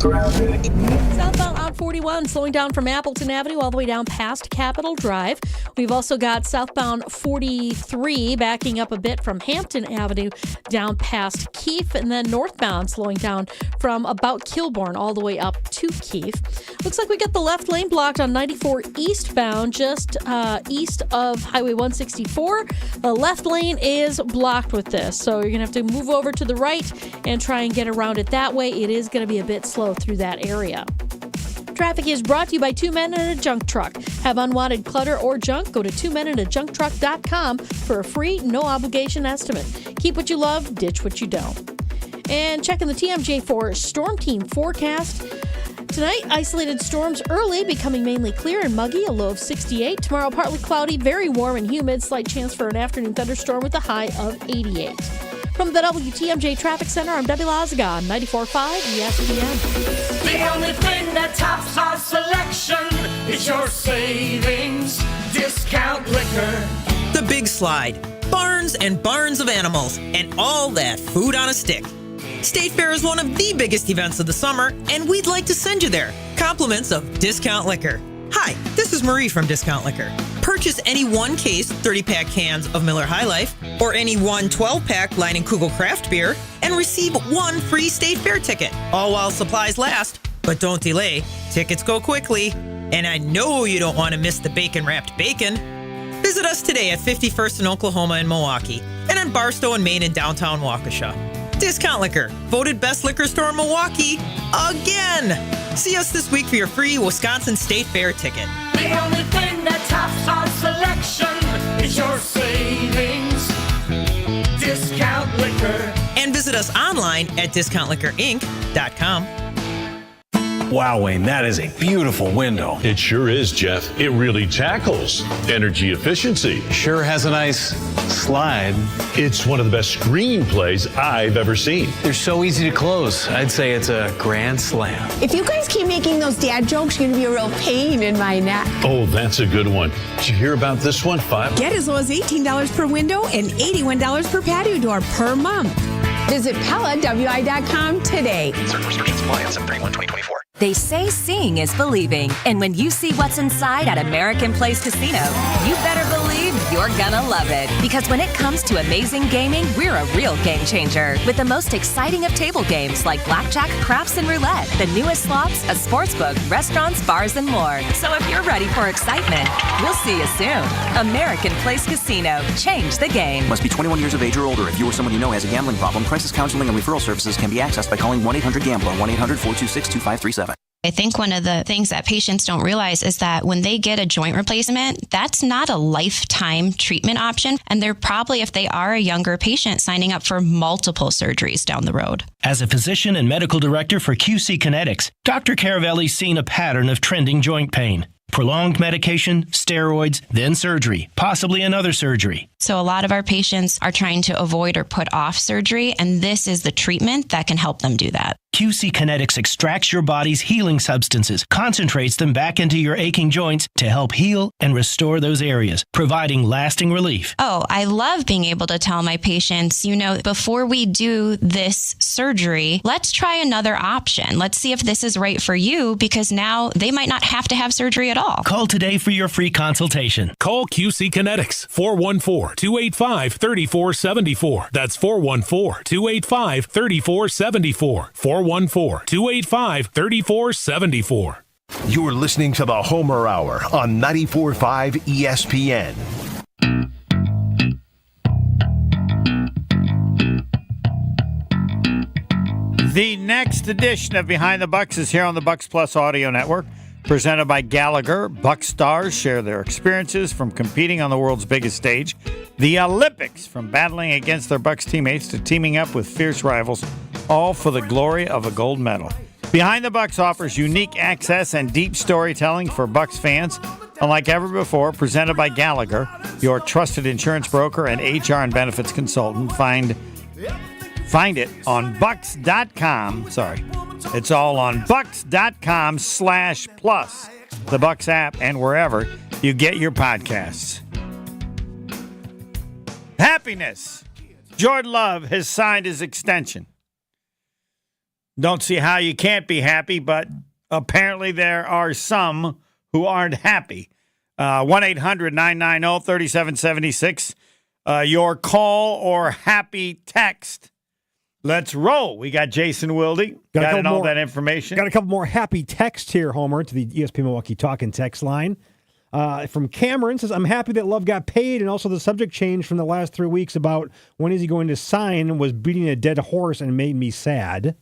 Southbound on 41, slowing down from Appleton Avenue all the way down past Capitol Drive. We've also got southbound 43 backing up a bit from Hampton Avenue down past Keefe, and then northbound slowing down from about Kilbourne all the way up to Keefe. Looks like we got the left lane blocked on 94 eastbound, just east of Highway 164. The left lane is blocked with this, so you're going to have to move over to the right and try and get around it that way. It is going to be a bit slow through that area. Traffic is brought to you by 2 Men and a Junk Truck. Have unwanted clutter or junk? Go to 2menandajuncktruck.com for a free, no-obligation estimate. Keep what you love, ditch what you don't. And checking the TMJ for Storm Team forecast. Tonight, isolated storms early, becoming mainly clear and muggy, a low of 68. Tomorrow, partly cloudy, very warm and humid, slight chance for an afternoon thunderstorm with a high of 88. From the WTMJ Traffic Center, I'm Debbie Lazaga on 94.5 ESPN. The only thing that tops our selection is your savings discount liquor. The Big Slide, barns and barns of animals, and all that food on a stick. State Fair is one of the biggest events of the summer, and we'd like to send you there. Compliments of Discount Liquor. Hi, this is Marie from Discount Liquor. Purchase any 1-case 30-pack cans of Miller High Life or any 1 12-pack Leinenkugel craft beer and receive 1 free State Fair ticket, all while supplies last. But don't delay. Tickets go quickly. And I know you don't want to miss the bacon-wrapped bacon. Visit us today at 51st in Oklahoma and Milwaukee and on Barstow and Main in downtown Waukesha. Discount Liquor, voted best liquor store in Milwaukee again. See us this week for your free Wisconsin State Fair ticket. The only thing that tops our selection is your savings. Discount Liquor. And visit us online at discountliquorinc.com. Wow, Wayne, that is a beautiful window. It sure is, Jeff. It really tackles energy efficiency. Sure has a nice slide. It's one of the best screenplays I've ever seen. They're so easy to close. I'd say it's a grand slam. If you guys keep making those dad jokes, you're going to be a real pain in my neck. Oh, that's a good one. Did you hear about this one? Get as low as $18 per window and $81 per patio door per month. Visit PellaWI.com today. Certain restrictions apply on 7/31/2024. They say seeing is believing. And when you see what's inside at American Place Casino, you better believe you're gonna love it. Because when it comes to amazing gaming, we're a real game changer. With the most exciting of table games like blackjack, craps, and roulette, the newest slots, a sports book, restaurants, bars, and more. So if you're ready for excitement, we'll see you soon. American Place Casino. Change the game. Must be 21 years of age or older. If you or someone you know has a gambling problem, crisis counseling and referral services can be accessed by calling 1-800-GAMBLER, 1-800-426-2537. I think one of the things that patients don't realize is that when they get a joint replacement, that's not a lifetime treatment option. And they're probably, if they are a younger patient, signing up for multiple surgeries down the road. As a physician and medical director for QC Kinetics, Dr. Caravelli's seen a pattern of trending joint pain. Prolonged medication, steroids, then surgery, possibly another surgery. So a lot of our patients are trying to avoid or put off surgery, and this is the treatment that can help them do that. QC Kinetics extracts your body's healing substances, concentrates them back into your aching joints to help heal and restore those areas, providing lasting relief. Oh, I love being able to tell my patients, before we do this surgery, let's try another option. Let's see if this is right for you, because now they might not have to have surgery at all. Call today for your free consultation. Call QC Kinetics, 414-285-3474. That's 414-285-3474. 414-285-3474. You're listening to the Homer Hour on 94.5 ESPN. The next edition of Behind the Bucks is here on the Bucks Plus Audio Network, presented by Gallagher. Bucks stars share their experiences from competing on the world's biggest stage, the Olympics, from battling against their Bucks teammates to teaming up with fierce rivals, all for the glory of a gold medal. Behind the Bucks offers unique access and deep storytelling for Bucks fans, unlike ever before. Presented by Gallagher, your trusted insurance broker and HR and benefits consultant. Find it on Bucks.com. Sorry. It's all on Bucks.com/plus, the Bucks app, and wherever you get your podcasts. Happiness. Jordan Love has signed his extension. Don't see how you can't be happy, but apparently there are some who aren't happy. 1-800-990-3776. Your call or happy text. Let's roll. We got Jason Wilde. Got all that information. Got a couple more happy texts here, Homer, to the ESPN Milwaukee Talking text line. From Cameron, says, I'm happy that Love got paid, and also the subject change from the last 3 weeks about when is he going to sign was beating a dead horse and made me sad.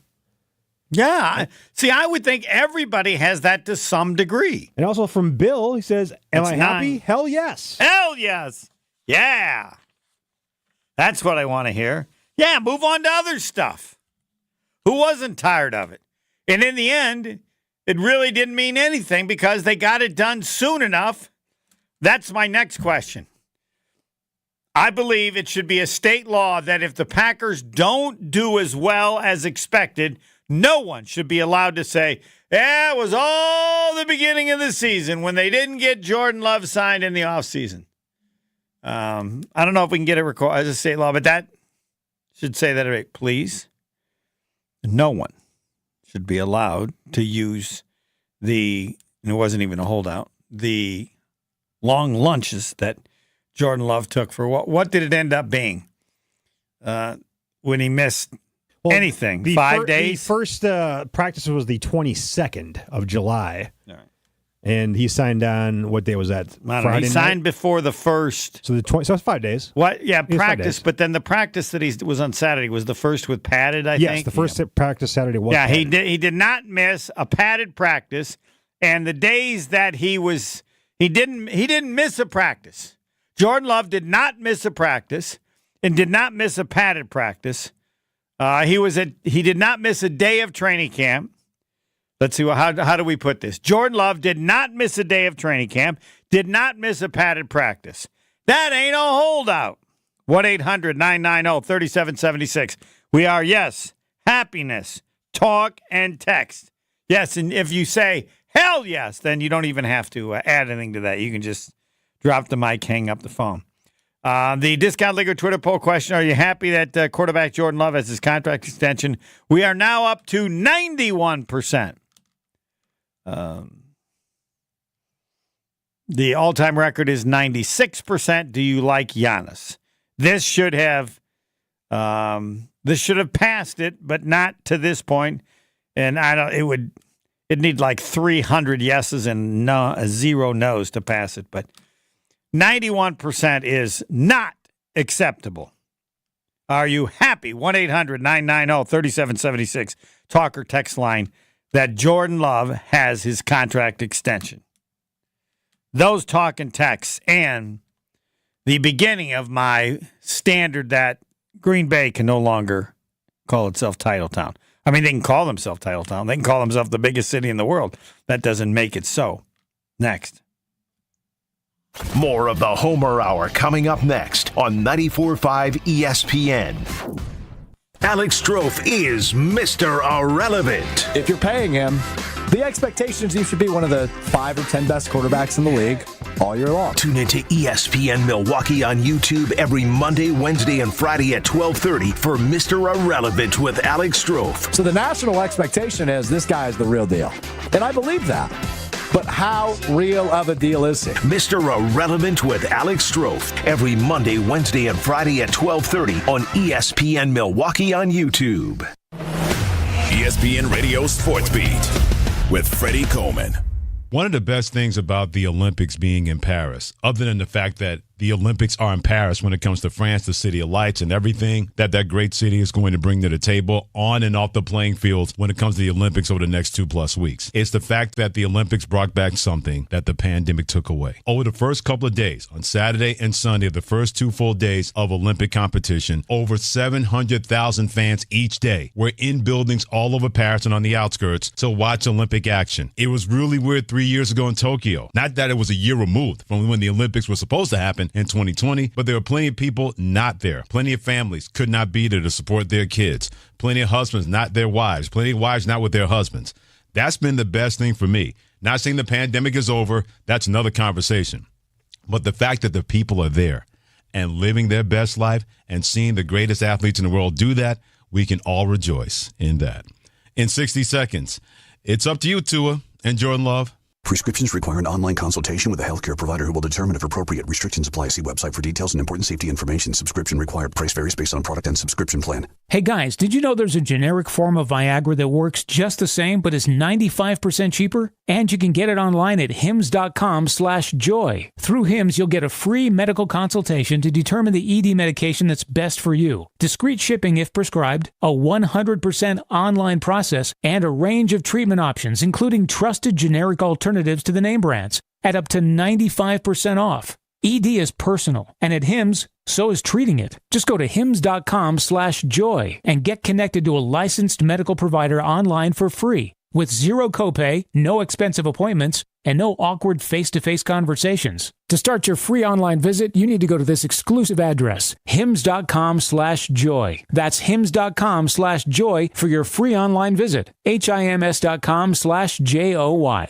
Yeah. See, I would think everybody has that to some degree. And also from Bill, he says, am I happy? Hell yes. Hell yes. Yeah. That's what I want to hear. Yeah, move on to other stuff. Who wasn't tired of it? And in the end, it really didn't mean anything because they got it done soon enough. That's my next question. I believe it should be a state law that if the Packers don't do as well as expected, no one should be allowed to say, yeah, it was all the beginning of the season when they didn't get Jordan Love signed in the offseason. I don't know if we can get it recorded as a state law, but that should say that, please. No one should be allowed to use and it wasn't even a holdout, the long lunches that Jordan Love took for what did it end up being when he missed anything? 5 days? The first practice was the 22nd of July. All right. And he signed on, what day was that? Friday he signed before the first. So so it's 5 days. What? Yeah, practice. But then the practice that he was on Saturday was the first with padded, I think. Yes, the first practice Saturday was padded. He did not miss a padded practice. And the days that he didn't miss a practice. Jordan Love did not miss a practice and did not miss a padded practice. He did not miss a day of training camp. Let's see, how do we put this? Jordan Love did not miss a day of training camp, did not miss a padded practice. That ain't a holdout. 1-800-990-3776. We are, yes, happiness, talk, and text. Yes, and if you say, hell yes, then you don't even have to add anything to that. You can just drop the mic, hang up the phone. The Discount Liquor Twitter poll question, are you happy that quarterback Jordan Love has his contract extension? We are now up to 91%. The all-time record is 96%. Do you like Giannis? This should have passed it, but not to this point. And it'd need like 300 yeses and 0 no's to pass it. But 91% is not acceptable. Are you happy? 1-800-990-3776. Talk or text line that Jordan Love has his contract extension. Those talk and texts and the beginning of my standard that Green Bay can no longer call itself Title Town. I mean, they can call themselves Title Town. They can call themselves the biggest city in the world. That doesn't make it so. Next. More of the Homer Hour coming up next on 94.5 ESPN. Alex Strofe is Mr. Irrelevant. If you're paying him, the expectation is he should be one of the 5 or 10 best quarterbacks in the league all year long. Tune into ESPN Milwaukee on YouTube every Monday, Wednesday, and Friday at 12:30 for Mr. Irrelevant with Alex Strofe. So the national expectation is this guy is the real deal. And I believe that. But how real of a deal is he? Mr. Irrelevant with Alex Strofe every Monday, Wednesday, and Friday at 12:30 on ESPN Milwaukee on YouTube. ESPN Radio Sports Beat with Freddie Coleman. One of the best things about the Olympics being in Paris, other than the fact that the Olympics are in Paris when it comes to France, the city of lights, and everything that great city is going to bring to the table on and off the playing fields when it comes to the Olympics over the next 2+ weeks. It's the fact that the Olympics brought back something that the pandemic took away. Over the first couple of days, on Saturday and Sunday, the first 2 full days of Olympic competition, over 700,000 fans each day were in buildings all over Paris and on the outskirts to watch Olympic action. It was really weird 3 years ago in Tokyo. Not that it was a year removed from when the Olympics were supposed to happen in 2020, but there were plenty of people not there. Plenty of families could not be there to support their kids. Plenty of husbands not their wives. Plenty of wives not with their husbands. That's been the best thing for me. Not saying the pandemic is over. That's another conversation. But the fact that the people are there and living their best life and seeing the greatest athletes in the world do that, we can all rejoice in that. In 60 seconds, it's up to you, Tua and Jordan Love. Prescriptions require an online consultation with a healthcare provider who will determine if appropriate. Restrictions apply. See website for details and important safety information. Subscription required. Price varies based on product and subscription plan. Hey guys, did you know there's a generic form of Viagra that works just the same but is 95% cheaper? And you can get it online at hims.com/joy. Through Hims, you'll get a free medical consultation to determine the ED medication that's best for you. Discreet shipping if prescribed, a 100% online process, and a range of treatment options, including trusted generic alternatives to the name brands, at up to 95% off. ED is personal, and at Hims, so is treating it. Just go to hims.com/joy and get connected to a licensed medical provider online for free with zero copay, no expensive appointments, and no awkward face-to-face conversations. To start your free online visit, you need to go to this exclusive address, hims.com/joy. That's hims.com/joy for your free online visit. hims.com/joy.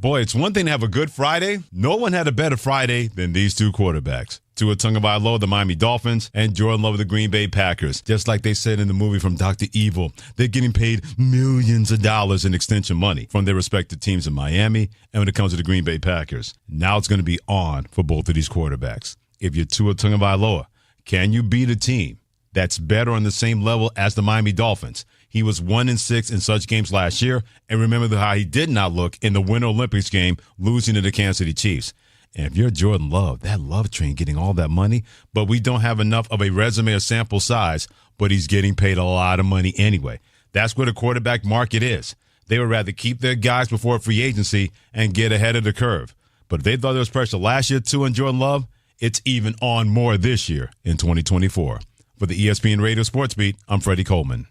Boy, it's one thing to have a good Friday. No one had a better Friday than these two quarterbacks. Tua Tagovailoa, the Miami Dolphins, and Jordan Love of the Green Bay Packers. Just like they said in the movie from Dr. Evil, they're getting paid millions of dollars in extension money from their respective teams in Miami and when it comes to the Green Bay Packers. Now it's going to be on for both of these quarterbacks. If you're Tua Tagovailoa, can you beat a team that's better on the same level as the Miami Dolphins. He was 1-6 in such games last year, and remember how he did not look in the Winter Olympics game, losing to the Kansas City Chiefs. And if you're Jordan Love, that Love train getting all that money, but we don't have enough of a resume or sample size, but he's getting paid a lot of money anyway. That's where the quarterback market is. They would rather keep their guys before free agency and get ahead of the curve. But if they thought there was pressure last year too on Jordan Love, it's even on more this year in 2024. For the ESPN Radio Sports Beat, I'm Freddie Coleman.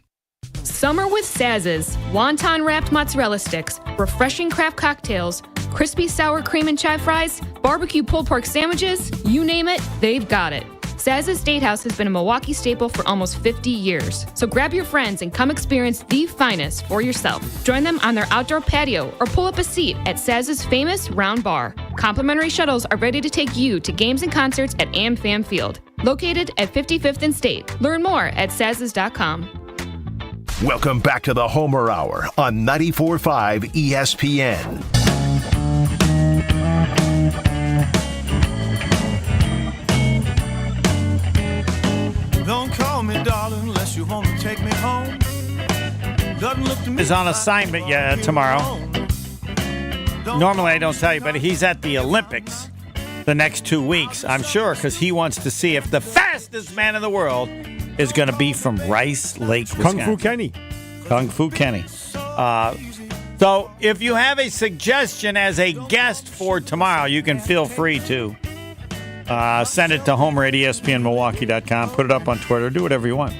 Summer with Saz's. Wonton-wrapped mozzarella sticks, refreshing craft cocktails, crispy sour cream and chive fries, barbecue pulled pork sandwiches, you name it, they've got it. Saz's State House has been a Milwaukee staple for almost 50 years. So grab your friends and come experience the finest for yourself. Join them on their outdoor patio or pull up a seat at Saz's famous Round Bar. Complimentary shuttles are ready to take you to games and concerts at AmFam Field. Located at 55th and State. Learn more at Saz's.com. Welcome back to the Homer Hour on 94.5 ESPN. Don't call me darling unless you want to take me home. Doesn't look to me is on assignment tomorrow. Normally I don't tell you, but he's at the Olympics the next 2 weeks, I'm sure, because he wants to see if the fastest man in the world is going to be from Rice Lake, Wisconsin. Kung Fu Kenny. Kung Fu Kenny. So if you have a suggestion as a guest for tomorrow, you can feel free to send it to Homer at ESPNMilwaukee.com. Put it up on Twitter. Do whatever you want.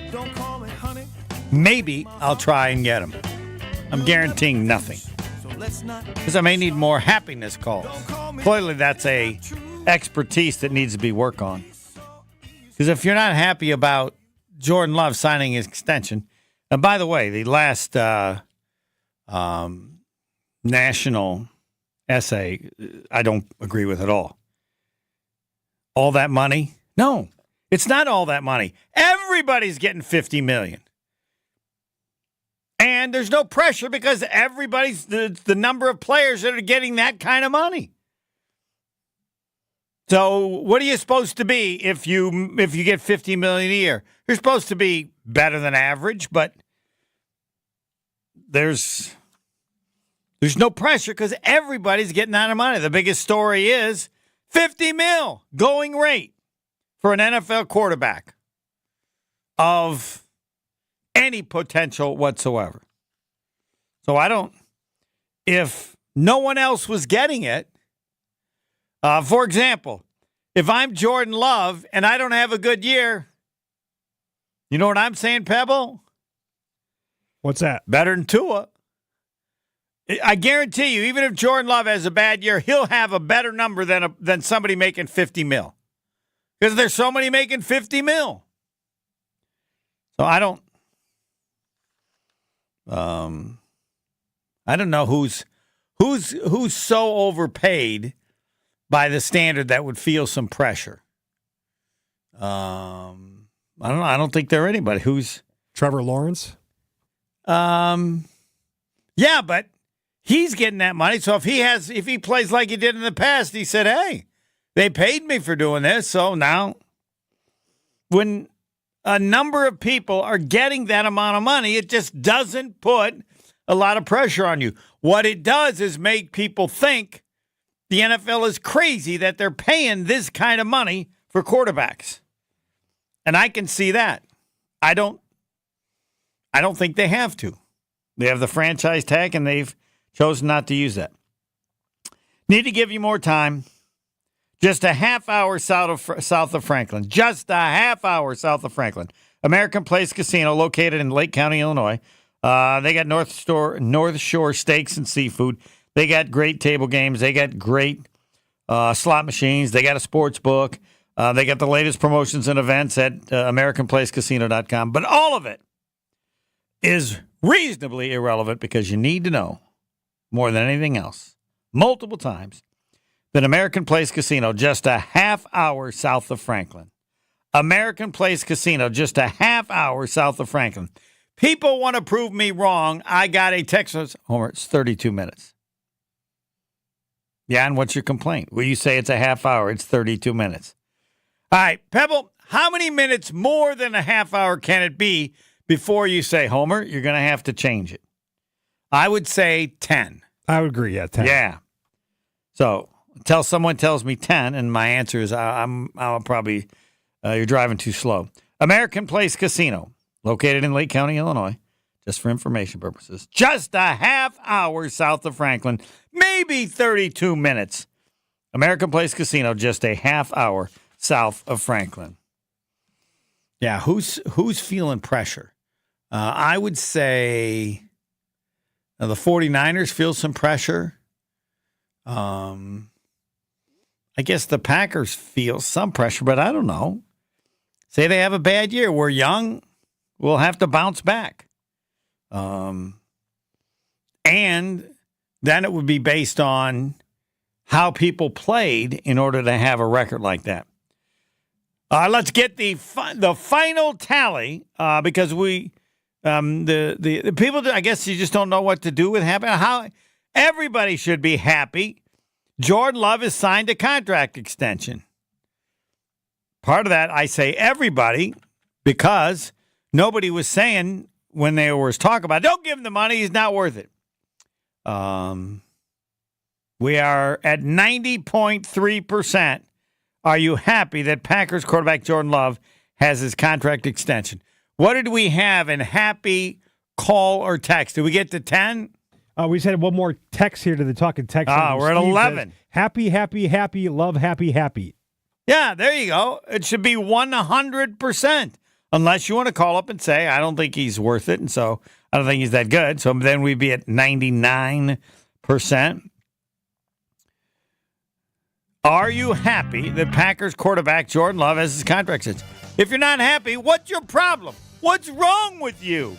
Maybe I'll try and get him. I'm guaranteeing nothing. Because I may need more happiness calls. Clearly, that's a expertise that needs to be worked on. Because if you're not happy about Jordan Love signing his extension, and by the way, the last national essay, I don't agree with at all. All that money? No, it's not all that money. Everybody's getting $50 million. And there's no pressure because everybody's the number of players that are getting that kind of money. So what are you supposed to be if you get $50 million a year? You're supposed to be better than average, but there's no pressure because everybody's getting that of money. The biggest story is $50 million going rate for an NFL quarterback of any potential whatsoever. So if no one else was getting it, for example, if I'm Jordan Love and I don't have a good year, you know what I'm saying, Pebble? What's that? Better than Tua. I guarantee you, even if Jordan Love has a bad year, he'll have a better number than somebody making $50 million. Because there's so many making $50 million. So I don't know who's so overpaid by the standard that would feel some pressure. I don't know. I don't think there anybody who's Trevor Lawrence. Yeah, but he's getting that money. So if he plays like he did in the past, he said, "Hey, they paid me for doing this." So now, when a number of people are getting that amount of money, it just doesn't put a lot of pressure on you. What it does is make people think the NFL is crazy that they're paying this kind of money for quarterbacks. And I can see that. I don't think they have to. They have the franchise tag, and they've chosen not to use that. Need to give you more time. Just a half hour south of Franklin. Just a half hour south of Franklin. American Place Casino, located in Lake County, Illinois. They got North Shore Steaks and Seafood. They got great table games. They got great slot machines. They got a sports book. They got the latest promotions and events at AmericanPlaceCasino.com. But all of it is reasonably irrelevant because you need to know more than anything else, multiple times, that American Place Casino, just a half hour south of Franklin. American Place Casino, just a half hour south of Franklin. People want to prove me wrong. I got a text. Homer, it's 32 minutes. Yeah, and what's your complaint? Well, you say it's a half hour. It's 32 minutes. All right, Pebble, how many minutes more than a half hour can it be before you say, Homer, you're going to have to change it? I would say 10. I would agree, 10. Yeah. So until someone tells me 10, and my answer is I'm probably, you're driving too slow. American Place Casino, located in Lake County, Illinois, just for information purposes. Just a half hour south of Franklin, maybe 32 minutes. American Place Casino, just a half hour south of Franklin. Yeah, who's feeling pressure? I would say the 49ers feel some pressure. I guess the Packers feel some pressure, but I don't know. Say they have a bad year. We're young. We'll have to bounce back. And then it would be based on how people played in order to have a record like that. Let's get the final tally because we the people, I guess you just don't know what to do with happy. How everybody should be happy. Jordan Love has signed a contract extension. Part of that, I say everybody, because nobody was saying when they was talking about, don't give him the money, he's not worth it. We are at 90.3%. Are you happy that Packers quarterback Jordan Love has his contract extension? What did we have in happy call or text? Did we get to 10? We just had one more text here to the talking text. We're at 11. Happy, happy, happy, love, happy, happy. Yeah, there you go. It should be 100%. Unless you want to call up and say, I don't think he's worth it, and so I don't think he's that good. So then we'd be at 99%. Are you happy that Packers quarterback Jordan Love has his contract extension? If you're not happy, what's your problem? What's wrong with you?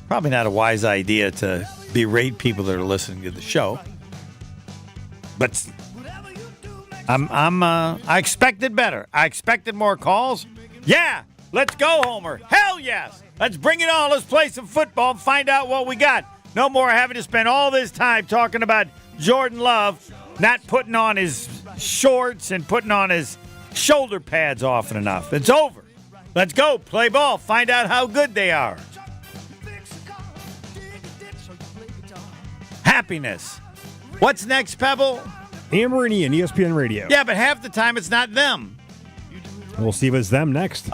Probably not a wise idea to berate people that are listening to the show. But I expected better. I expected more calls. Yeah, let's go, Homer. Hell yes. Let's bring it on. Let's play some football and find out what we got. No more having to spend all this time talking about Jordan Love not putting on his shorts and putting on his shoulder pads often enough. It's over. Let's go. Play ball. Find out how good they are. Happiness. What's next, Pebble? Amber and Ian, ESPN Radio. Yeah, but half the time it's not them. We'll see if it's them next.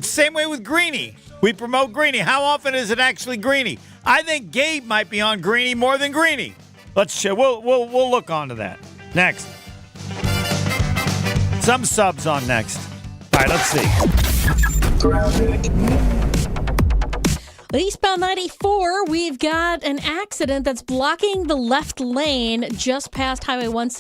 Same way with Greeny. We promote Greeny. How often is it actually Greeny? I think Gabe might be on Greeny more than Greeny. We'll look onto that next. Some subs on next. All right, let's see. Eastbound 94, we've got an accident that's blocking the left lane just past Highway 160.